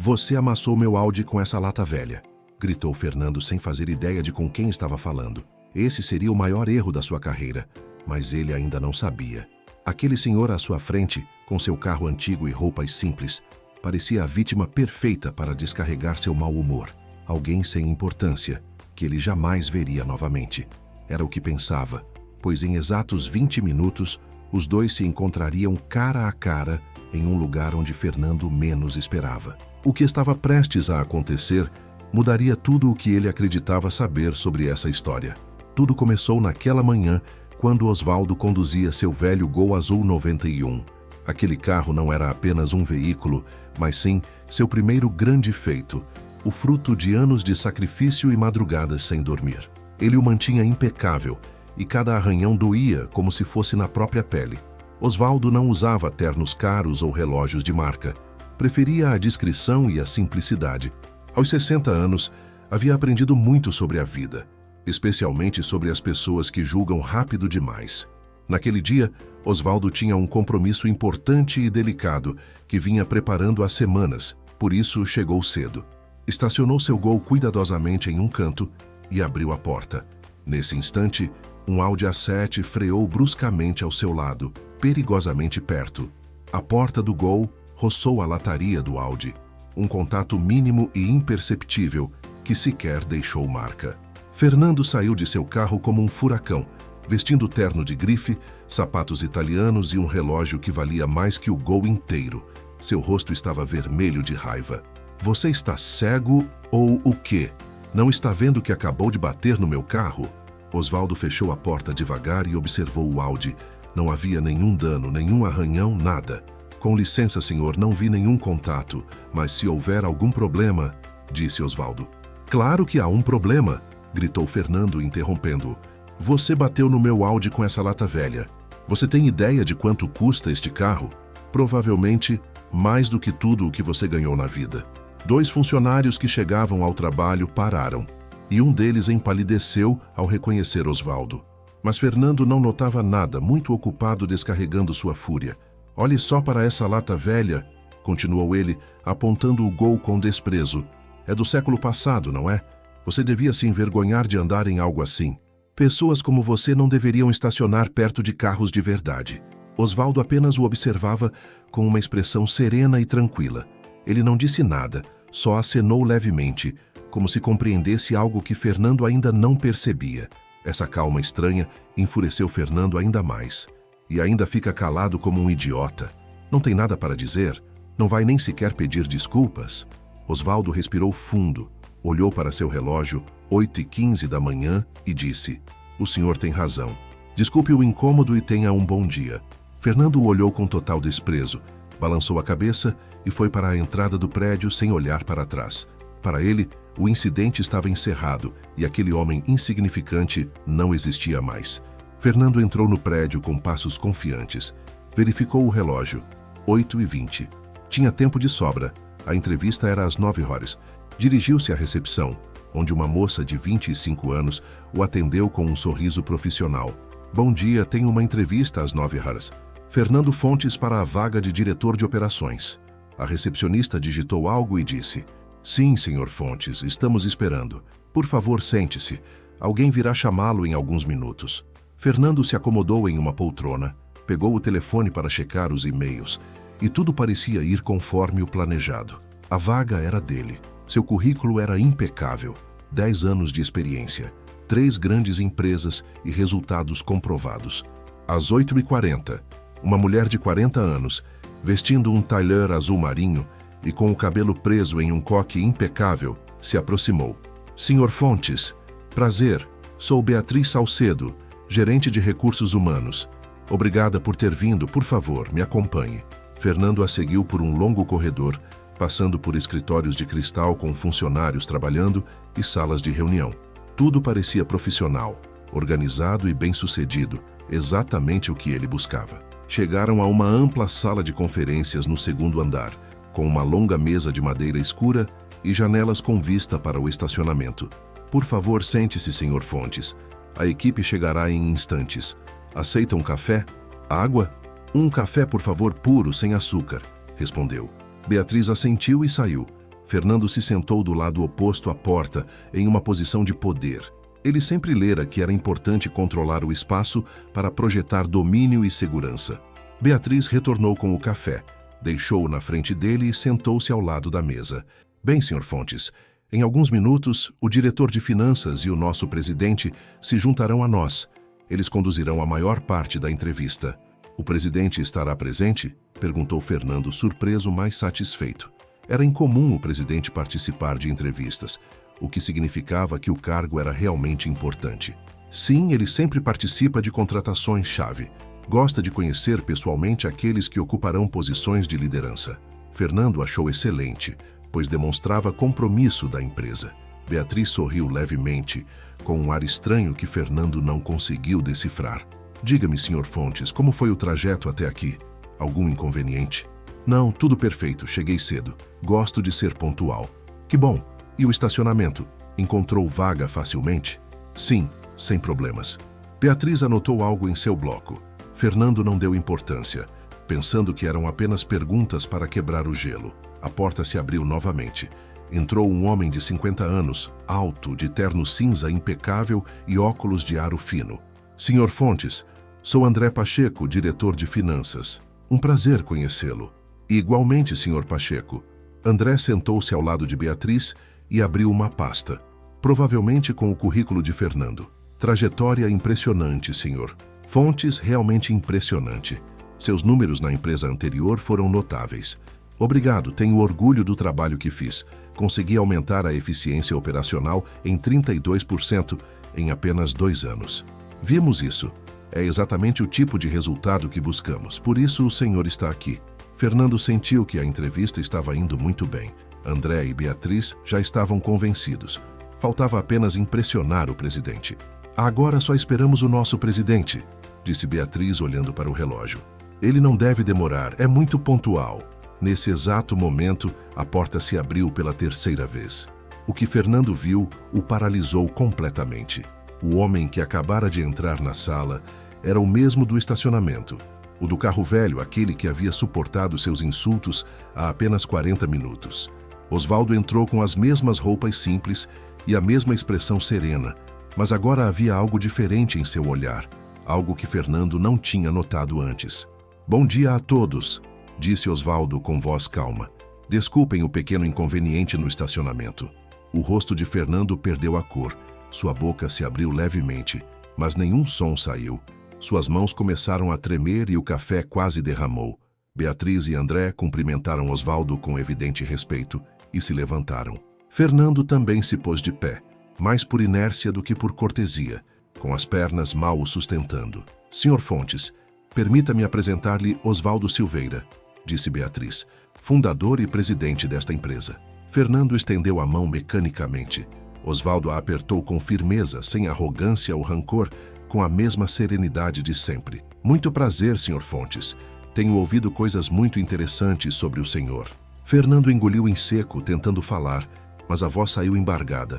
Você amassou meu Audi com essa lata velha, gritou Fernando sem fazer ideia de com quem estava falando. Esse seria o maior erro da sua carreira, mas ele ainda não sabia. Aquele senhor à sua frente, com seu carro antigo e roupas simples, parecia a vítima perfeita para descarregar seu mau humor. Alguém sem importância, que ele jamais veria novamente. Era o que pensava, pois em exatos 20 minutos, os dois se encontrariam cara a cara em um lugar onde Fernando menos esperava. O que estava prestes a acontecer mudaria tudo o que ele acreditava saber sobre essa história. Tudo começou naquela manhã, quando Osvaldo conduzia seu velho Gol Azul 91. Aquele carro não era apenas um veículo, mas sim seu primeiro grande feito, o fruto de anos de sacrifício e madrugadas sem dormir. Ele o mantinha impecável, e cada arranhão doía como se fosse na própria pele. Osvaldo não usava ternos caros ou relógios de marca. Preferia a discrição e a simplicidade. Aos 60 anos, havia aprendido muito sobre a vida, especialmente sobre as pessoas que julgam rápido demais. Naquele dia, Osvaldo tinha um compromisso importante e delicado que vinha preparando há semanas, por isso chegou cedo. Estacionou seu Gol cuidadosamente em um canto e abriu a porta. Nesse instante, um Audi A7 freou bruscamente ao seu lado, perigosamente perto. A porta do Gol roçou a lataria do Audi, um contato mínimo e imperceptível que sequer deixou marca. Fernando saiu de seu carro como um furacão, vestindo terno de grife, sapatos italianos e um relógio que valia mais que o Gol inteiro. Seu rosto estava vermelho de raiva. Você está cego ou o quê? Não está vendo que acabou de bater no meu carro? Osvaldo fechou a porta devagar e observou o Audi. Não havia nenhum dano, nenhum arranhão, nada. Com licença, senhor, não vi nenhum contato, mas se houver algum problema, disse Osvaldo. Claro que há um problema, gritou Fernando, interrompendo-o. Você bateu no meu Audi com essa lata velha. Você tem ideia de quanto custa este carro? Provavelmente mais do que tudo o que você ganhou na vida. 2 funcionários que chegavam ao trabalho pararam, e um deles empalideceu ao reconhecer Osvaldo. Mas Fernando não notava nada, muito ocupado descarregando sua fúria. Olhe só para essa lata velha, continuou ele, apontando o Gol com desprezo. É do século passado, não é? Você devia se envergonhar de andar em algo assim. Pessoas como você não deveriam estacionar perto de carros de verdade. Osvaldo apenas o observava com uma expressão serena e tranquila. Ele não disse nada, só acenou levemente, como se compreendesse algo que Fernando ainda não percebia. Essa calma estranha enfureceu Fernando ainda mais. E ainda fica calado como um idiota. Não tem nada para dizer? Não vai nem sequer pedir desculpas? Osvaldo respirou fundo, olhou para seu relógio, 8h15 da manhã, e disse: O senhor tem razão. Desculpe o incômodo e tenha um bom dia. Fernando o olhou com total desprezo, balançou a cabeça e foi para a entrada do prédio sem olhar para trás. Para ele, o incidente estava encerrado e aquele homem insignificante não existia mais. Fernando entrou no prédio com passos confiantes. Verificou o relógio. 8h20. Tinha tempo de sobra. A entrevista era às 9h. Dirigiu-se à recepção, onde uma moça de 25 anos o atendeu com um sorriso profissional. Bom dia, tenho uma entrevista às 9h. Fernando Fontes para a vaga de diretor de operações. A recepcionista digitou algo e disse: Sim, senhor Fontes, estamos esperando. Por favor, sente-se. Alguém virá chamá-lo em alguns minutos. Fernando se acomodou em uma poltrona, pegou o telefone para checar os e-mails, e tudo parecia ir conforme o planejado. A vaga era dele. Seu currículo era impecável. 10 anos de experiência, 3 grandes empresas e resultados comprovados. Às 8h40, uma mulher de 40 anos, vestindo um tailleur azul marinho e com o cabelo preso em um coque impecável, se aproximou. Senhor Fontes, prazer, sou Beatriz Salcedo, gerente de recursos humanos. Obrigada por ter vindo, por favor, me acompanhe. Fernando a seguiu por um longo corredor, passando por escritórios de cristal com funcionários trabalhando e salas de reunião. Tudo parecia profissional, organizado e bem-sucedido, exatamente o que ele buscava. Chegaram a uma ampla sala de conferências no 2º andar, com uma longa mesa de madeira escura e janelas com vista para o estacionamento. Por favor, sente-se, senhor Fontes. A equipe chegará em instantes. Aceita um café? Água? Um café, por favor, puro, sem açúcar, respondeu. Beatriz assentiu e saiu. Fernando se sentou do lado oposto à porta, em uma posição de poder. Ele sempre lera que era importante controlar o espaço para projetar domínio e segurança. Beatriz retornou com o café, deixou-o na frente dele e sentou-se ao lado da mesa. Bem, Sr. Fontes, em alguns minutos, o diretor de finanças e o nosso presidente se juntarão a nós. Eles conduzirão a maior parte da entrevista. O presidente estará presente? Perguntou Fernando, surpreso, mas satisfeito. Era incomum o presidente participar de entrevistas, o que significava que o cargo era realmente importante. Sim, ele sempre participa de contratações-chave. Gosta de conhecer pessoalmente aqueles que ocuparão posições de liderança. Fernando achou excelente, pois demonstrava compromisso da empresa. Beatriz sorriu levemente, com um ar estranho que Fernando não conseguiu decifrar. Diga-me, Sr. Fontes, como foi o trajeto até aqui? Algum inconveniente? Não, tudo perfeito, cheguei cedo. Gosto de ser pontual. Que bom! E o estacionamento? Encontrou vaga facilmente? Sim, sem problemas. Beatriz anotou algo em seu bloco. Fernando não deu importância, pensando que eram apenas perguntas para quebrar o gelo. A porta se abriu novamente. Entrou um homem de 50 anos, alto, de terno cinza impecável e óculos de aro fino. Sr. Fontes, sou André Pacheco, diretor de finanças. Um prazer conhecê-lo. E igualmente, Sr. Pacheco. André sentou-se ao lado de Beatriz e abriu uma pasta, provavelmente com o currículo de Fernando. Trajetória impressionante, senhor. Fontes realmente impressionante. Seus números na empresa anterior foram notáveis. Obrigado, tenho orgulho do trabalho que fiz. Consegui aumentar a eficiência operacional em 32% em apenas 2 anos. Vimos isso. É exatamente o tipo de resultado que buscamos. Por isso o senhor está aqui. Fernando sentiu que a entrevista estava indo muito bem. André e Beatriz já estavam convencidos. Faltava apenas impressionar o presidente. Agora só esperamos o nosso presidente, disse Beatriz olhando para o relógio. Ele não deve demorar, é muito pontual. Nesse exato momento, a porta se abriu pela 3ª vez. O que Fernando viu o paralisou completamente. O homem que acabara de entrar na sala era o mesmo do estacionamento. O do carro velho, aquele que havia suportado seus insultos há apenas 40 minutos. Osvaldo entrou com as mesmas roupas simples e a mesma expressão serena, mas agora havia algo diferente em seu olhar, algo que Fernando não tinha notado antes. Bom dia a todos, disse Osvaldo com voz calma. Desculpem o pequeno inconveniente no estacionamento. O rosto de Fernando perdeu a cor, sua boca se abriu levemente, mas nenhum som saiu. Suas mãos começaram a tremer e o café quase derramou. Beatriz e André cumprimentaram Osvaldo com evidente respeito e se levantaram. Fernando também se pôs de pé, mais por inércia do que por cortesia, com as pernas mal o sustentando. Sr. Fontes, permita-me apresentar-lhe Osvaldo Silveira, disse Beatriz, fundador e presidente desta empresa. Fernando estendeu a mão mecanicamente. Osvaldo a apertou com firmeza, sem arrogância ou rancor, com a mesma serenidade de sempre. Muito prazer, Sr. Fontes. Tenho ouvido coisas muito interessantes sobre o senhor. Fernando engoliu em seco, tentando falar, mas a voz saiu embargada.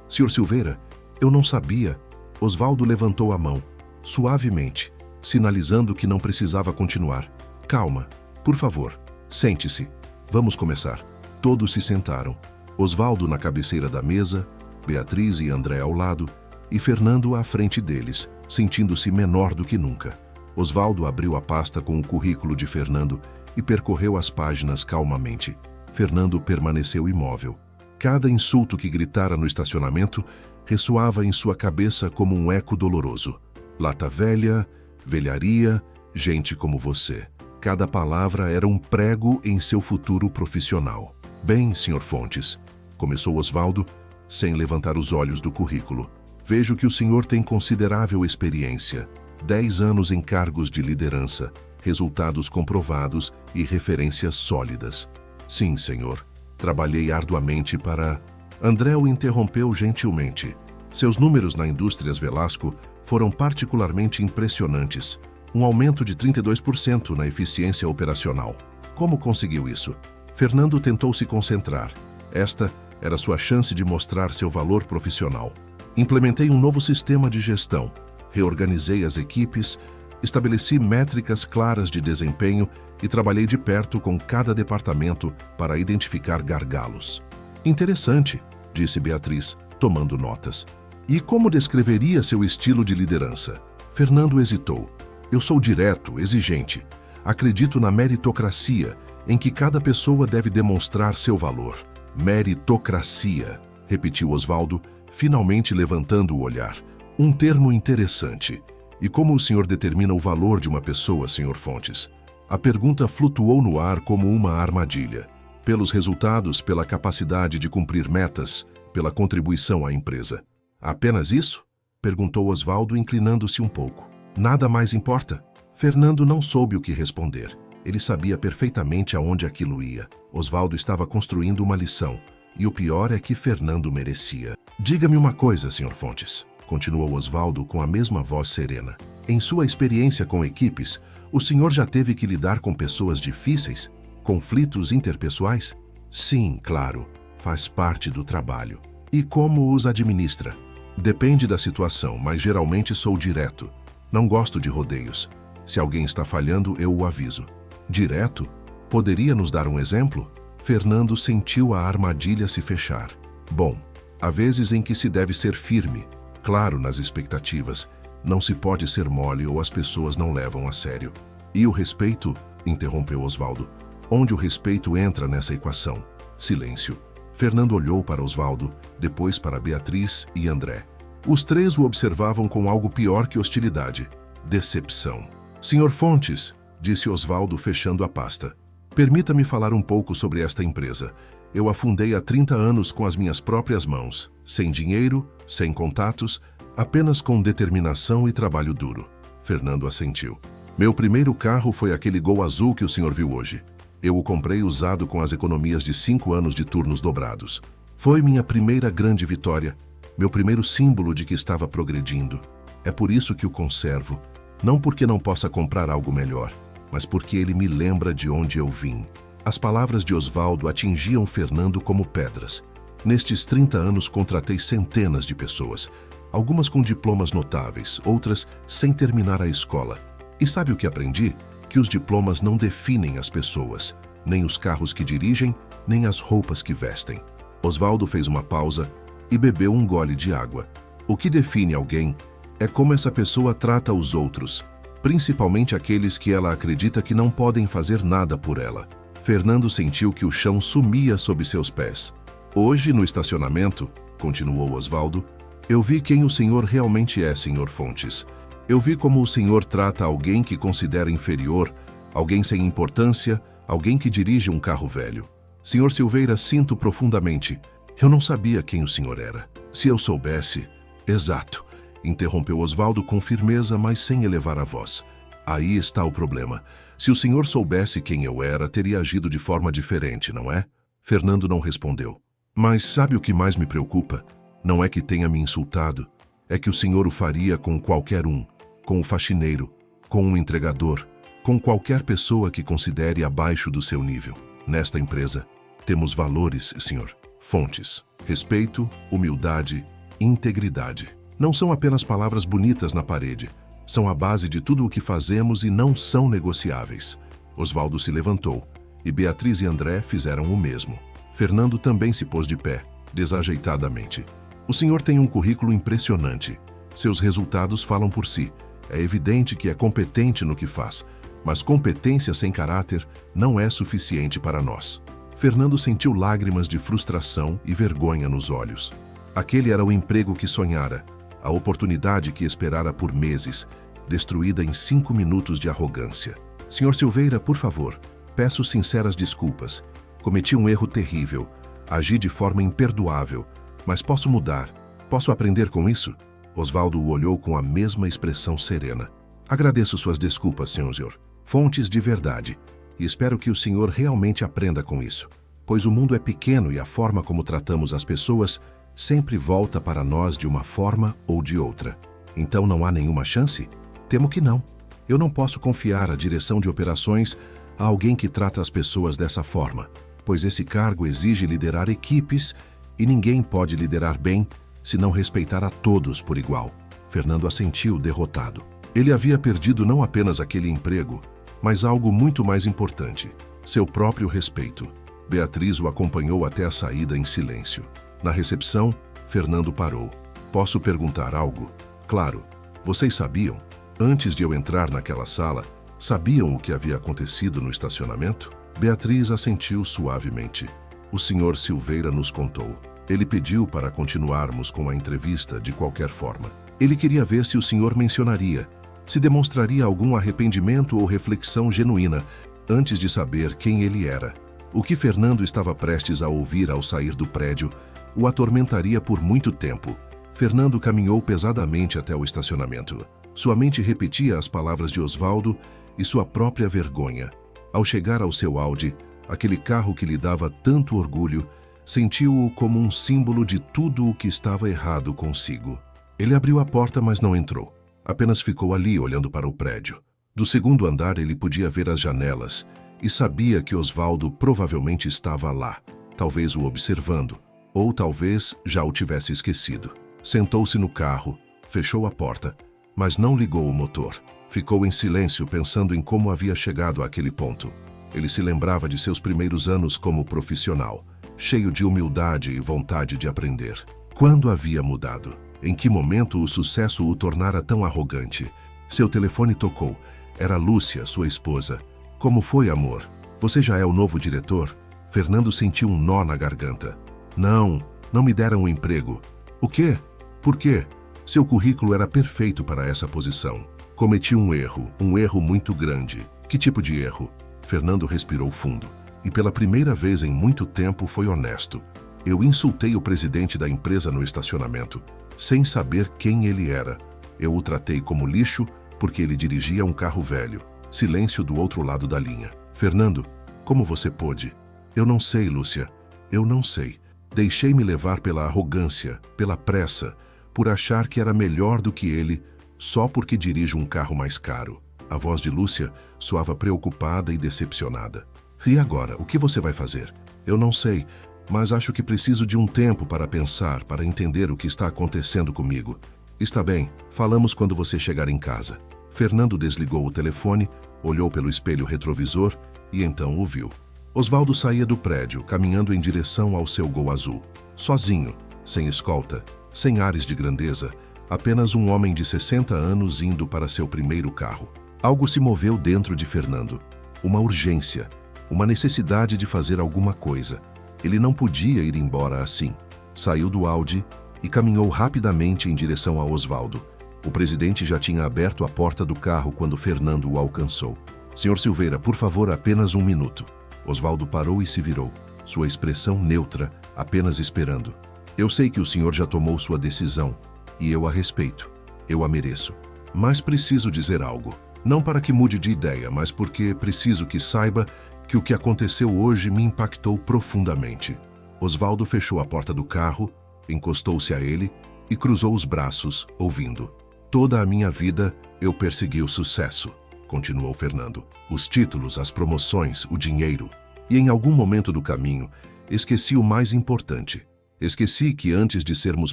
Sr. Silveira, eu não sabia. Osvaldo levantou a mão, suavemente, sinalizando que não precisava continuar. Calma, por favor, sente-se. Vamos começar. Todos se sentaram. Osvaldo na cabeceira da mesa, Beatriz e André ao lado, e Fernando à frente deles, sentindo-se menor do que nunca. Osvaldo abriu a pasta com o currículo de Fernando e percorreu as páginas calmamente. Fernando permaneceu imóvel. Cada insulto que gritara no estacionamento ressoava em sua cabeça como um eco doloroso. Lata velha, velharia, gente como você. Cada palavra era um prego em seu futuro profissional. Bem, Sr. Fontes, começou Osvaldo, sem levantar os olhos do currículo. Vejo que o senhor tem considerável experiência, 10 anos em cargos de liderança, resultados comprovados e referências sólidas. Sim, senhor. Trabalhei arduamente para... André o interrompeu gentilmente. Seus números na Indústrias Velasco foram particularmente impressionantes. Um aumento de 32% na eficiência operacional. Como conseguiu isso? Fernando tentou se concentrar. Esta era sua chance de mostrar seu valor profissional. Implementei um novo sistema de gestão, reorganizei as equipes, Estabeleci métricas claras de desempenho e trabalhei de perto com cada departamento para identificar gargalos. Interessante, disse Beatriz, tomando notas. E como descreveria seu estilo de liderança? Fernando hesitou. Eu sou direto, exigente. Acredito na meritocracia, em que cada pessoa deve demonstrar seu valor. Meritocracia, repetiu Osvaldo, finalmente levantando o olhar. Um termo interessante. E como o senhor determina o valor de uma pessoa, senhor Fontes? A pergunta flutuou no ar como uma armadilha. Pelos resultados, pela capacidade de cumprir metas, pela contribuição à empresa. Apenas isso? Perguntou Osvaldo, inclinando-se um pouco. Nada mais importa? Fernando não soube o que responder. Ele sabia perfeitamente aonde aquilo ia. Osvaldo estava construindo uma lição. E o pior é que Fernando merecia. Diga-me uma coisa, senhor Fontes. Continuou Osvaldo com a mesma voz serena. Em sua experiência com equipes, o senhor já teve que lidar com pessoas difíceis? Conflitos interpessoais? Sim, claro. Faz parte do trabalho. E como os administra? Depende da situação, mas geralmente sou direto. Não gosto de rodeios. Se alguém está falhando, eu o aviso. Direto? Poderia nos dar um exemplo? Fernando sentiu a armadilha se fechar. Bom, há vezes em que se deve ser firme. Claro, nas expectativas. Não se pode ser mole ou as pessoas não levam a sério. E o respeito? Interrompeu Osvaldo. Onde o respeito entra nessa equação? Silêncio. Fernando olhou para Osvaldo, depois para Beatriz e André. Os três o observavam com algo pior que hostilidade. Decepção. Senhor Fontes, disse Osvaldo fechando a pasta. Permita-me falar um pouco sobre esta empresa. Eu a fundei há 30 anos com as minhas próprias mãos, sem dinheiro, sem contatos, apenas com determinação e trabalho duro. Fernando assentiu. Meu primeiro carro foi aquele Gol azul que o senhor viu hoje. Eu o comprei usado com as economias de 5 anos de turnos dobrados. Foi minha primeira grande vitória, meu primeiro símbolo de que estava progredindo. É por isso que o conservo, não porque não possa comprar algo melhor, mas porque ele me lembra de onde eu vim. As palavras de Osvaldo atingiam Fernando como pedras. Nestes 30 anos contratei centenas de pessoas, algumas com diplomas notáveis, outras sem terminar a escola. E sabe o que aprendi? Que os diplomas não definem as pessoas, nem os carros que dirigem, nem as roupas que vestem. Osvaldo fez uma pausa e bebeu um gole de água. O que define alguém é como essa pessoa trata os outros, principalmente aqueles que ela acredita que não podem fazer nada por ela. Fernando sentiu que o chão sumia sob seus pés. Hoje, no estacionamento, continuou Osvaldo, eu vi quem o senhor realmente é, senhor Fontes. Eu vi como o senhor trata alguém que considera inferior, alguém sem importância, alguém que dirige um carro velho. Senhor Silveira, sinto profundamente. Eu não sabia quem o senhor era. Se eu soubesse... Exato, interrompeu Osvaldo com firmeza, mas sem elevar a voz. Aí está o problema. Se o senhor soubesse quem eu era, teria agido de forma diferente, não é? Fernando não respondeu. Mas sabe o que mais me preocupa? Não é que tenha me insultado. É que o senhor o faria com qualquer um. Com o faxineiro, com um entregador, com qualquer pessoa que considere abaixo do seu nível. Nesta empresa, temos valores, senhor. Fontes. Respeito, humildade, integridade. Não são apenas palavras bonitas na parede. São a base de tudo o que fazemos e não são negociáveis. Osvaldo se levantou, e Beatriz e André fizeram o mesmo. Fernando também se pôs de pé, desajeitadamente. O senhor tem um currículo impressionante. Seus resultados falam por si. É evidente que é competente no que faz, mas competência sem caráter não é suficiente para nós. Fernando sentiu lágrimas de frustração e vergonha nos olhos. Aquele era o emprego que sonhara, a oportunidade que esperara por meses, destruída em 5 minutos de arrogância. Senhor Silveira, por favor, peço sinceras desculpas. Cometi um erro terrível, agi de forma imperdoável, mas posso mudar, posso aprender com isso? Osvaldo o olhou com a mesma expressão serena. Agradeço suas desculpas, senhor Fontes, de verdade, e espero que o senhor realmente aprenda com isso, pois o mundo é pequeno e a forma como tratamos as pessoas sempre volta para nós de uma forma ou de outra. Então não há nenhuma chance? Temo que não. Eu não posso confiar a direção de operações a alguém que trata as pessoas dessa forma, pois esse cargo exige liderar equipes e ninguém pode liderar bem se não respeitar a todos por igual. Fernando assentiu, derrotado. Ele havia perdido não apenas aquele emprego, mas algo muito mais importante, seu próprio respeito. Beatriz o acompanhou até a saída em silêncio. Na recepção, Fernando parou. Posso perguntar algo? Claro. Vocês sabiam? Antes de eu entrar naquela sala, sabiam o que havia acontecido no estacionamento? Beatriz assentiu suavemente. O senhor Silveira nos contou. Ele pediu para continuarmos com a entrevista de qualquer forma. Ele queria ver se o senhor mencionaria, se demonstraria algum arrependimento ou reflexão genuína, antes de saber quem ele era. O que Fernando estava prestes a ouvir ao sair do prédio o atormentaria por muito tempo. Fernando caminhou pesadamente até o estacionamento. Sua mente repetia as palavras de Osvaldo e sua própria vergonha. Ao chegar ao seu Audi, aquele carro que lhe dava tanto orgulho, sentiu-o como um símbolo de tudo o que estava errado consigo. Ele abriu a porta, mas não entrou. Apenas ficou ali olhando para o prédio. Do segundo andar ele podia ver as janelas e sabia que Osvaldo provavelmente estava lá, talvez o observando, ou talvez já o tivesse esquecido. Sentou-se no carro, fechou a porta, mas não ligou o motor. Ficou em silêncio pensando em como havia chegado àquele ponto. Ele se lembrava de seus primeiros anos como profissional, cheio de humildade e vontade de aprender. Quando havia mudado? Em que momento o sucesso o tornara tão arrogante? Seu telefone tocou. Era Lúcia, sua esposa. Como foi, amor? Você já é o novo diretor? Fernando sentiu um nó na garganta. Não me deram um emprego. O quê? Por quê? Seu currículo era perfeito para essa posição. Cometi um erro muito grande. Que tipo de erro? Fernando respirou fundo. E pela primeira vez em muito tempo foi honesto. Eu insultei o presidente da empresa no estacionamento, sem saber quem ele era. Eu o tratei como lixo porque ele dirigia um carro velho. Silêncio do outro lado da linha. Fernando, como você pôde? Eu não sei, Lúcia. Eu não sei. Deixei-me levar pela arrogância, pela pressa, por achar que era melhor do que ele, só porque dirijo um carro mais caro. A voz de Lúcia soava preocupada e decepcionada. E agora, o que você vai fazer? Eu não sei, mas acho que preciso de um tempo para pensar, para entender o que está acontecendo comigo. Está bem, falamos quando você chegar em casa. Fernando desligou o telefone, olhou pelo espelho retrovisor e então o viu. Osvaldo saía do prédio, caminhando em direção ao seu Gol azul. Sozinho, sem escolta, sem ares de grandeza, apenas um homem de 60 anos indo para seu primeiro carro. Algo se moveu dentro de Fernando. Uma urgência, uma necessidade de fazer alguma coisa. Ele não podia ir embora assim. Saiu do Audi e caminhou rapidamente em direção a Osvaldo. O presidente já tinha aberto a porta do carro quando Fernando o alcançou. Senhor Silveira, por favor, apenas um minuto. Osvaldo parou e se virou, sua expressão neutra, apenas esperando. Eu sei que o senhor já tomou sua decisão, e eu a respeito. Eu a mereço. Mas preciso dizer algo. Não para que mude de ideia, mas porque preciso que saiba que o que aconteceu hoje me impactou profundamente. Osvaldo fechou a porta do carro, encostou-se a ele e cruzou os braços, ouvindo. Toda a minha vida eu persegui o sucesso, continuou Fernando. Os títulos, as promoções, o dinheiro. E em algum momento do caminho, esqueci o mais importante. Esqueci que antes de sermos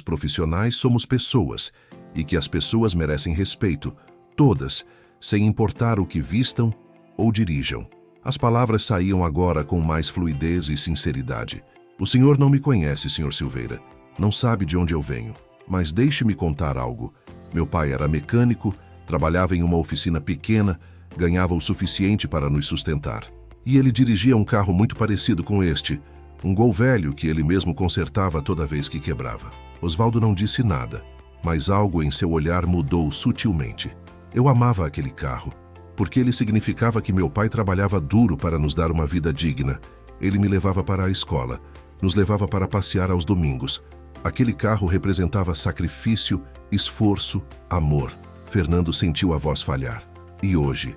profissionais somos pessoas e que as pessoas merecem respeito, todas, sem importar o que vistam ou dirijam. As palavras saíam agora com mais fluidez e sinceridade. O senhor não me conhece, senhor Silveira. Não sabe de onde eu venho. Mas deixe-me contar algo. Meu pai era mecânico, trabalhava em uma oficina pequena, ganhava o suficiente para nos sustentar. E ele dirigia um carro muito parecido com este, um Gol velho que ele mesmo consertava toda vez que quebrava. Osvaldo não disse nada, mas algo em seu olhar mudou sutilmente. Eu amava aquele carro, porque ele significava que meu pai trabalhava duro para nos dar uma vida digna. Ele me levava para a escola, nos levava para passear aos domingos. Aquele carro representava sacrifício, esforço, amor. Fernando sentiu a voz falhar. E hoje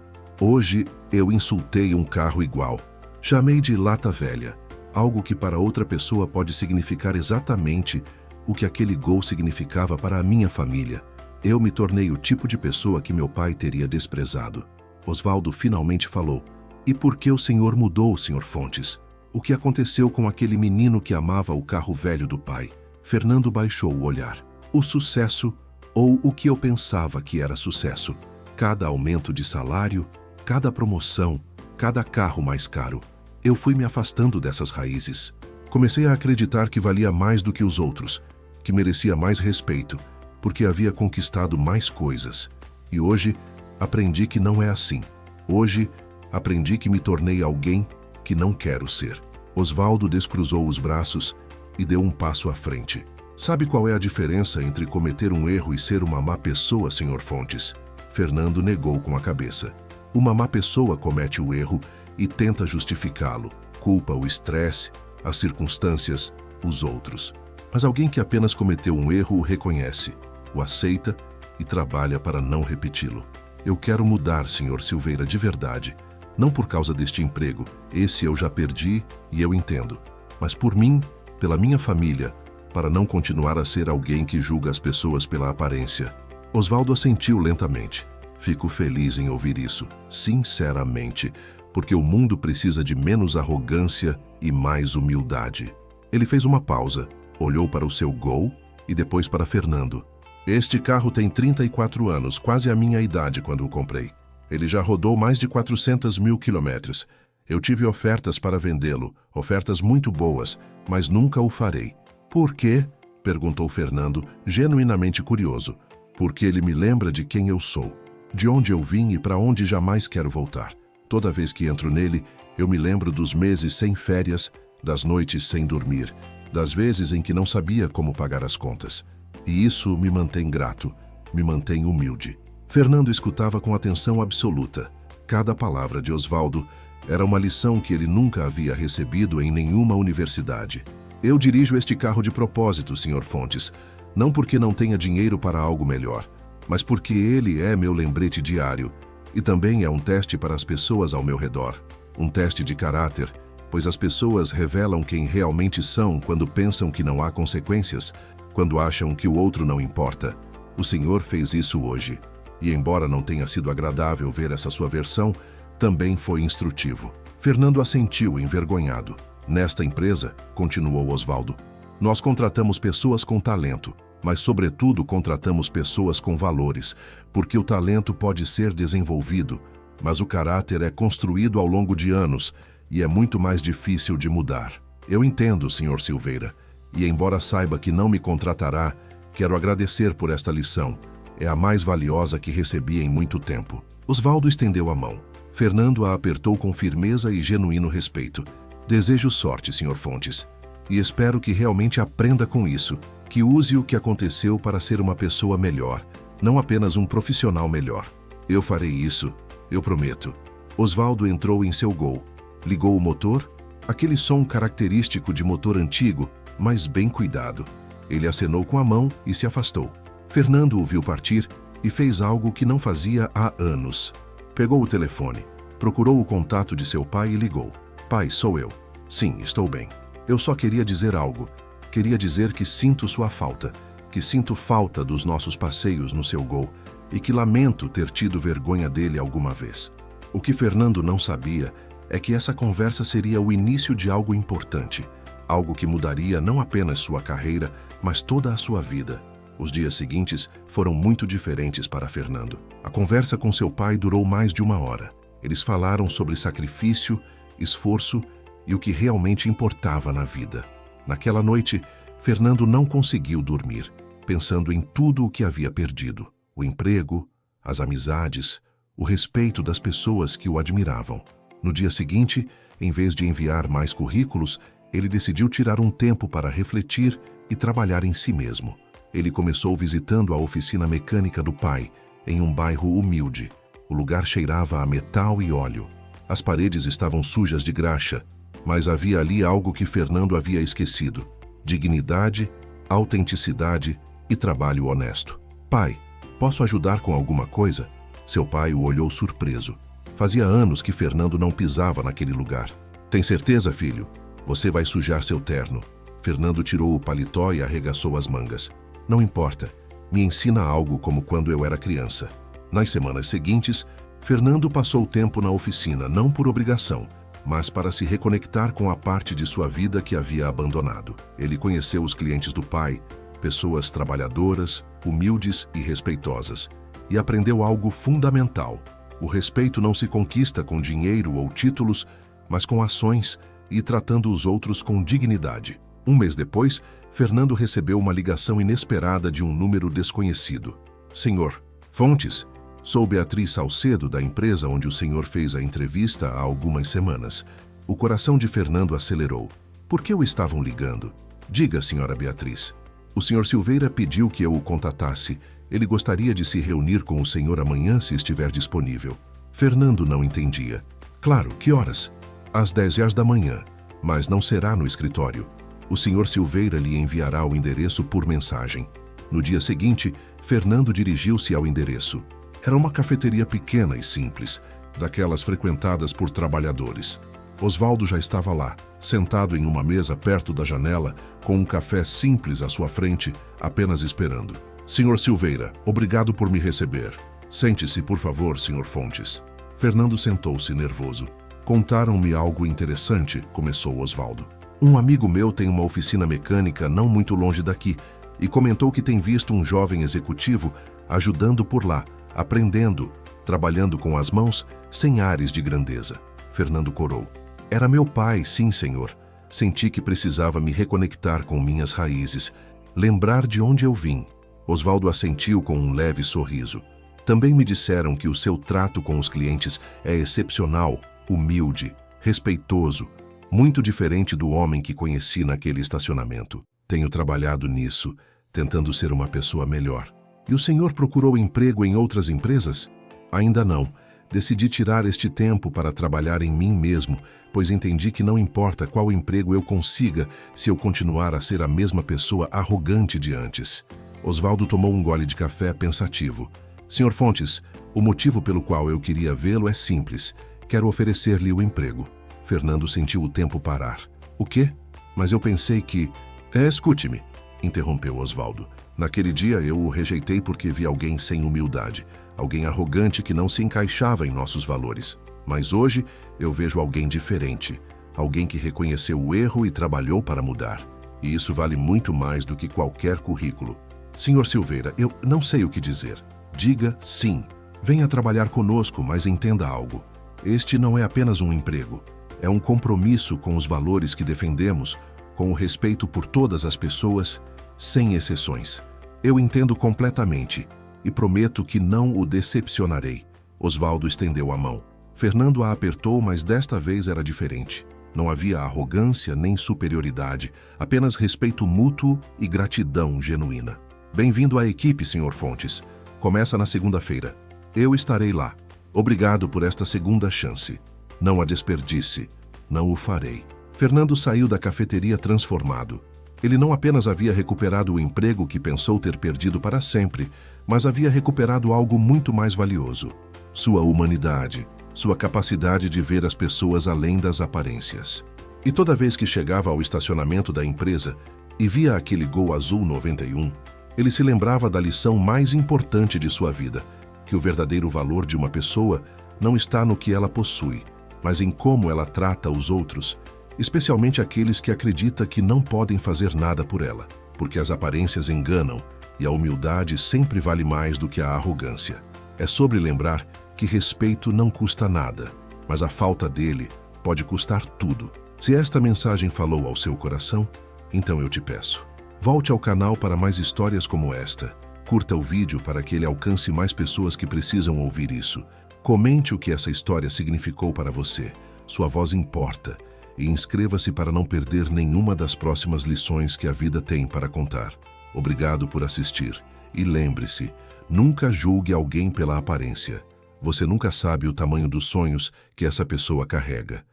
eu insultei um carro igual. Chamei de lata velha, algo que para outra pessoa pode significar exatamente o que aquele Gol significava para a minha família. Eu me tornei o tipo de pessoa que meu pai teria desprezado. Osvaldo finalmente falou. E por que o senhor mudou, senhor Fontes? O que aconteceu com aquele menino que amava o carro velho do pai? Fernando baixou o olhar. O sucesso, ou o que eu pensava que era sucesso, Cada aumento de salário, cada promoção, cada carro mais caro, eu fui me afastando dessas raízes. Comecei a acreditar que valia mais do que os outros, que merecia mais respeito, porque havia conquistado mais coisas. E hoje, aprendi que não é assim. Hoje, aprendi que me tornei alguém que não quero ser. Osvaldo descruzou os braços e deu um passo à frente. Sabe qual é a diferença entre cometer um erro e ser uma má pessoa, Sr. Fontes? Fernando negou com a cabeça. Uma má pessoa comete o erro e tenta justificá-lo. Culpa o estresse, as circunstâncias, os outros. Mas alguém que apenas cometeu um erro o reconhece, o aceita e trabalha para não repeti-lo. Eu quero mudar, Sr. Silveira, de verdade. Não por causa deste emprego, esse eu já perdi e eu entendo. Mas por mim, pela minha família, para não continuar a ser alguém que julga as pessoas pela aparência. Osvaldo assentiu lentamente. Fico feliz em ouvir isso, sinceramente, porque o mundo precisa de menos arrogância e mais humildade. Ele fez uma pausa, olhou para o seu Gol e depois para Fernando. Este carro tem 34 anos, quase a minha idade quando o comprei. Ele já rodou mais de 400 mil quilômetros. Eu tive ofertas para vendê-lo, ofertas muito boas, mas nunca o farei. Por quê? Perguntou Fernando, genuinamente curioso. Porque ele me lembra de quem eu sou, de onde eu vim e para onde jamais quero voltar. Toda vez que entro nele, eu me lembro dos meses sem férias, das noites sem dormir, das vezes em que não sabia como pagar as contas. E isso me mantém grato, me mantém humilde. Fernando escutava com atenção absoluta. Cada palavra de Osvaldo era uma lição que ele nunca havia recebido em nenhuma universidade. Eu dirijo este carro de propósito, Sr. Fontes, não porque não tenha dinheiro para algo melhor, mas porque ele é meu lembrete diário e também é um teste para as pessoas ao meu redor. Um teste de caráter, pois as pessoas revelam quem realmente são quando pensam que não há consequências, quando acham que o outro não importa. O Senhor fez isso hoje. E embora não tenha sido agradável ver essa sua versão, também foi instrutivo. Fernando assentiu, envergonhado. Nesta empresa, continuou Osvaldo, nós contratamos pessoas com talento, mas sobretudo contratamos pessoas com valores, porque o talento pode ser desenvolvido, mas o caráter é construído ao longo de anos e é muito mais difícil de mudar. Eu entendo, Sr. Silveira, e embora saiba que não me contratará, quero agradecer por esta lição. É a mais valiosa que recebi em muito tempo. Osvaldo estendeu a mão. Fernando a apertou com firmeza e genuíno respeito. Desejo sorte, Sr. Fontes, e espero que realmente aprenda com isso, que use o que aconteceu para ser uma pessoa melhor, não apenas um profissional melhor. Eu farei isso, eu prometo. Osvaldo entrou em seu Gol, ligou o motor, aquele som característico de motor antigo, mas bem cuidado. Ele acenou com a mão e se afastou. Fernando o viu partir e fez algo que não fazia há anos. Pegou o telefone, procurou o contato de seu pai e ligou. Pai, sou eu. Sim, estou bem. Eu só queria dizer algo. Queria dizer que sinto sua falta, que sinto falta dos nossos passeios no seu Gol e que lamento ter tido vergonha dele alguma vez. O que Fernando não sabia é que essa conversa seria o início de algo importante, algo que mudaria não apenas sua carreira, mas toda a sua vida. Os dias seguintes foram muito diferentes para Fernando. A conversa com seu pai durou mais de 1 hora. Eles falaram sobre sacrifício, esforço e o que realmente importava na vida. Naquela noite, Fernando não conseguiu dormir, pensando em tudo o que havia perdido. O emprego, as amizades, o respeito das pessoas que o admiravam. No dia seguinte, em vez de enviar mais currículos, ele decidiu tirar um tempo para refletir e trabalhar em si mesmo. Ele começou visitando a oficina mecânica do pai, em um bairro humilde. O lugar cheirava a metal e óleo. As paredes estavam sujas de graxa, mas havia ali algo que Fernando havia esquecido: dignidade, autenticidade e trabalho honesto. Pai, posso ajudar com alguma coisa? Seu pai o olhou surpreso. Fazia anos que Fernando não pisava naquele lugar. Tem certeza, filho? Você vai sujar seu terno. Fernando tirou o paletó e arregaçou as mangas. Não importa, me ensina algo como quando eu era criança. Nas semanas seguintes, Fernando passou tempo na oficina, não por obrigação, mas para se reconectar com a parte de sua vida que havia abandonado. Ele conheceu os clientes do pai, pessoas trabalhadoras, humildes e respeitosas, e aprendeu algo fundamental. O respeito não se conquista com dinheiro ou títulos, mas com ações e tratando os outros com dignidade. Um mês depois, Fernando recebeu uma ligação inesperada de um número desconhecido. Senhor Fontes, sou Beatriz Salcedo, da empresa onde o senhor fez a entrevista há algumas semanas. O coração de Fernando acelerou. Por que o estavam ligando? Diga, senhora Beatriz. O senhor Silveira pediu que eu o contatasse. Ele gostaria de se reunir com o senhor amanhã se estiver disponível. Fernando não entendia. Claro, que horas? Às 10 da manhã, mas não será no escritório. O senhor Silveira lhe enviará o endereço por mensagem. No dia seguinte, Fernando dirigiu-se ao endereço. Era uma cafeteria pequena e simples, daquelas frequentadas por trabalhadores. Osvaldo já estava lá, sentado em uma mesa perto da janela, com um café simples à sua frente, apenas esperando. Senhor Silveira, obrigado por me receber. Sente-se, por favor, senhor Fontes. Fernando sentou-se nervoso. Contaram-me algo interessante, começou Osvaldo. Um amigo meu tem uma oficina mecânica não muito longe daqui e comentou que tem visto um jovem executivo ajudando por lá, aprendendo, trabalhando com as mãos, sem ares de grandeza. Fernando corou. Era meu pai, sim, senhor. Senti que precisava me reconectar com minhas raízes, lembrar de onde eu vim. Osvaldo assentiu com um leve sorriso. Também me disseram que o seu trato com os clientes é excepcional, humilde, respeitoso, muito diferente do homem que conheci naquele estacionamento. Tenho trabalhado nisso, tentando ser uma pessoa melhor. E o senhor procurou emprego em outras empresas? Ainda não. Decidi tirar este tempo para trabalhar em mim mesmo, pois entendi que não importa qual emprego eu consiga se eu continuar a ser a mesma pessoa arrogante de antes. Osvaldo tomou um gole de café pensativo. Senhor Fontes, o motivo pelo qual eu queria vê-lo é simples. Quero oferecer-lhe o emprego. Fernando sentiu o tempo parar. O quê? Mas eu pensei que... Escute-me, interrompeu Osvaldo. Naquele dia eu o rejeitei porque vi alguém sem humildade. Alguém arrogante que não se encaixava em nossos valores. Mas hoje eu vejo alguém diferente, alguém que reconheceu o erro e trabalhou para mudar. E isso vale muito mais do que qualquer currículo. Senhor Silveira, eu não sei o que dizer. Diga sim. Venha trabalhar conosco, mas entenda algo. Este não é apenas um emprego. É um compromisso com os valores que defendemos, com o respeito por todas as pessoas, sem exceções. Eu entendo completamente. E prometo que não o decepcionarei. Osvaldo estendeu a mão. Fernando a apertou, mas desta vez era diferente. Não havia arrogância nem superioridade, apenas respeito mútuo e gratidão genuína. Bem-vindo à equipe, senhor Fontes. Começa na segunda-feira. Eu estarei lá. Obrigado por esta segunda chance. Não a desperdice. Não o farei. Fernando saiu da cafeteria transformado. Ele não apenas havia recuperado o emprego que pensou ter perdido para sempre, mas havia recuperado algo muito mais valioso: sua humanidade, sua capacidade de ver as pessoas além das aparências. E toda vez que chegava ao estacionamento da empresa e via aquele Gol azul 91, ele se lembrava da lição mais importante de sua vida, que o verdadeiro valor de uma pessoa não está no que ela possui, mas em como ela trata os outros, especialmente aqueles que acreditam que não podem fazer nada por ela, porque as aparências enganam e a humildade sempre vale mais do que a arrogância. É sobre lembrar que respeito não custa nada, mas a falta dele pode custar tudo. Se esta mensagem falou ao seu coração, então eu te peço, volte ao canal para mais histórias como esta. Curta o vídeo para que ele alcance mais pessoas que precisam ouvir isso. Comente o que essa história significou para você. Sua voz importa. E inscreva-se para não perder nenhuma das próximas lições que a vida tem para contar. Obrigado por assistir. E lembre-se, nunca julgue alguém pela aparência. Você nunca sabe o tamanho dos sonhos que essa pessoa carrega.